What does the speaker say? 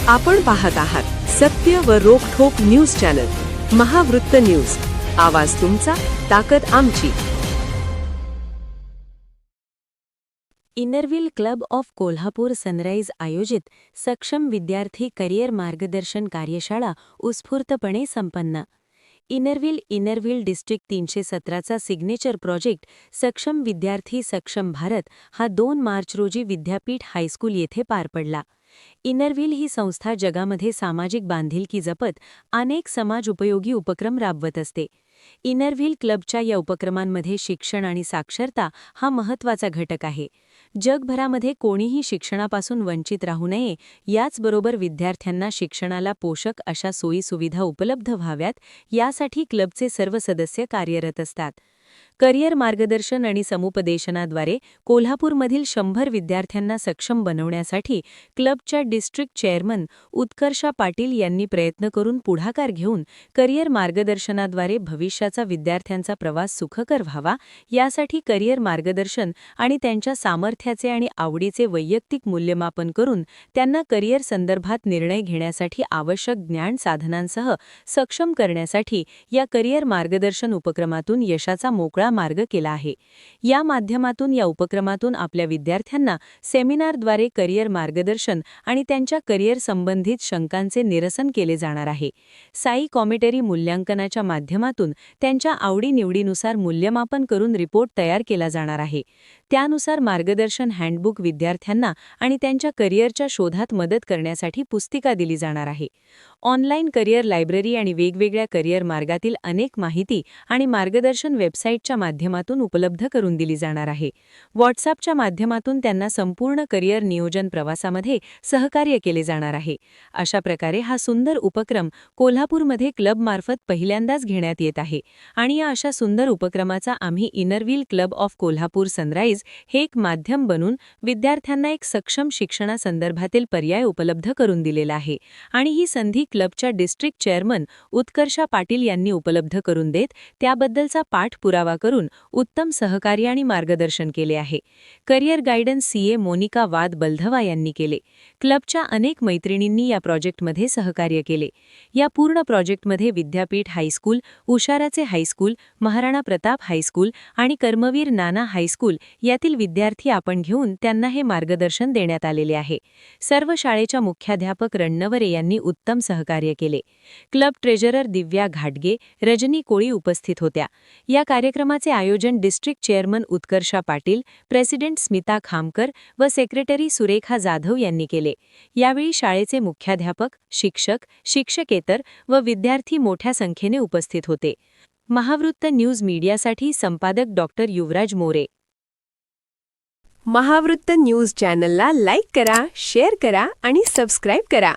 आपण पाहत आहात सत्य व रोखठोक न्यूज चॅनल महावृत्त न्यूज. आवाज तुमचा, ताकद आमची. Inner Wheel club of Kolhapur sunrise आयोजित सक्षम विद्यार्थी करिअर मार्गदर्शन कार्यशाळा उत्स्फूर्तपणे संपन्न. इनरव्हील डिस्ट्रिक्ट 317चा सिग्नेचर प्रोजेक्ट सक्षम विद्यार्थी सक्षम भारत हा 2 मार्च रोजी विद्यापीठ हायस्कूल येथे पार पडला. इनरव्हील ही संस्था जगामध्ये सामाजिक बांधिलकी जपत अनेक समाजोपयोगी उपक्रम राबवत असते. इनरव्हील क्लबच्या या उपक्रमांमध्ये शिक्षण आणि साक्षरता हा महत्त्वाचा घटक आहे. जगभरामध्ये कोणीही शिक्षणापासून वंचित राहू नये, याचबरोबर विद्यार्थ्यांना शिक्षणाला पोषक अशा सोयीसुविधा उपलब्ध व्हाव्यात, यासाठी क्लबचे सर्व सदस्य कार्यरत असतात. करिअर मार्गदर्शन आणि समुपदेशनाद्वारे कोल्हापूरमधील 100 विद्यार्थ्यांना सक्षम बनवण्यासाठी क्लबच्या डिस्ट्रिक्ट चेअरमन उत्कर्षा पाटील यांनी प्रयत्न करून पुढाकार घेऊन करिअर मार्गदर्शनाद्वारे भविष्याचा विद्यार्थ्यांचा प्रवास सुखकर व्हावा, यासाठी करिअर मार्गदर्शन आणि त्यांच्या सामर्थ्याचे आणि आवडीचे वैयक्तिक मूल्यमापन करून त्यांना करिअर संदर्भात निर्णय घेण्यासाठी आवश्यक ज्ञान साधनांसह सक्षम करण्यासाठी या करिअर मार्गदर्शन उपक्रमातून यशाचा मोकळा मार्ग केला आहे. या माध्यमातून या उपक्रमातून आपल्या विद्यार्थ्यांना सेमिनारद्वारे करिअर मार्गदर्शन आणि त्यांच्या करिअर संबंधित शंकांचे निरसन केले जाणार आहे. साई कॉमेटरी मूल्यांकनाच्या माध्यमातून त्यांच्या आवडीनिवडीनुसार मूल्यमापन करून रिपोर्ट तयार केला जाणार आहे. त्यानुसार मार्गदर्शन हँडबुक विद्यार्थ्यांना आणि त्यांच्या करिअरच्या शोधात मदत करण्यासाठी पुस्तिका दिली जाणार आहे. ऑनलाईन करिअर लायब्ररी आणि वेगवेगळ्या करिअर मार्गातील अनेक माहिती आणि मार्गदर्शन वेबसाईटच्या माध्यमातून उपलब्ध करून दिली जाणार आहे. व्हॉट्सअपच्या माध्यमातून त्यांना संपूर्ण करिअर नियोजन प्रवासामध्ये सहकार्य केले जाणार आहे. अशा प्रकारे हा सुंदर उपक्रम कोल्हापूरमध्ये क्लबमार्फत पहिल्यांदाच घेण्यात येत आहे आणि या अशा सुंदर उपक्रमाचा आम्ही Inner Wheel club of Kolhapur sunrise हे एक माध्यम बनून विद्यार्थ्यांना एक सक्षम शिक्षणासंदर्भातील पर्याय उपलब्ध करून दिलेला आहे आणि ही संधी क्लबच्या डिस्ट्रिक्ट चेअरमन उत्कर्षा पाटील यांनी उपलब्ध करून देत त्याबद्दलचा पाठपुरावा करून उत्तम सहकार्य आणि मार्गदर्शन केले आहे. करिअर गायडन्स सीए मोनिका वाद बल्धवा यांनी केले. क्लबच्या अनेक मैत्रिणींनी या प्रोजेक्टमध्ये सहकार्य केले. या पूर्ण प्रोजेक्टमध्ये विद्यापीठ हायस्कूल, उशाराचे हायस्कूल, महाराणा प्रताप हायस्कूल आणि कर्मवीर नाना हायस्कूल यातील विद्यार्थी आपण घेऊन त्यांना हे मार्गदर्शन देण्यात आलेले आहे. सर्व शाळेच्या मुख्याध्यापक रणनवरे यांनी उत्तम सहकार्य केले. क्लब ट्रेजरर दिव्या घाटगे, रजनी कोळी उपस्थित होत्या. या कार्यक्रमाचे आयोजन district chairman Utkarsha Patil, president Smita Khamkar व सेक्रेटरी सुरेखा जाधव यांनी केले. यावेळी शाळेचे मुख्याध्यापक, शिक्षक, शिक्षकेतर व विद्यार्थी मोठ्या संख्येने उपस्थित होते. महावृत्त न्यूज मीडियासाठी संपादक डॉक्टर युवराज मोरे. महावृत्त न्यूज चॅनलला लाईक करा, शेअर करा आणि सबस्क्राईब करा.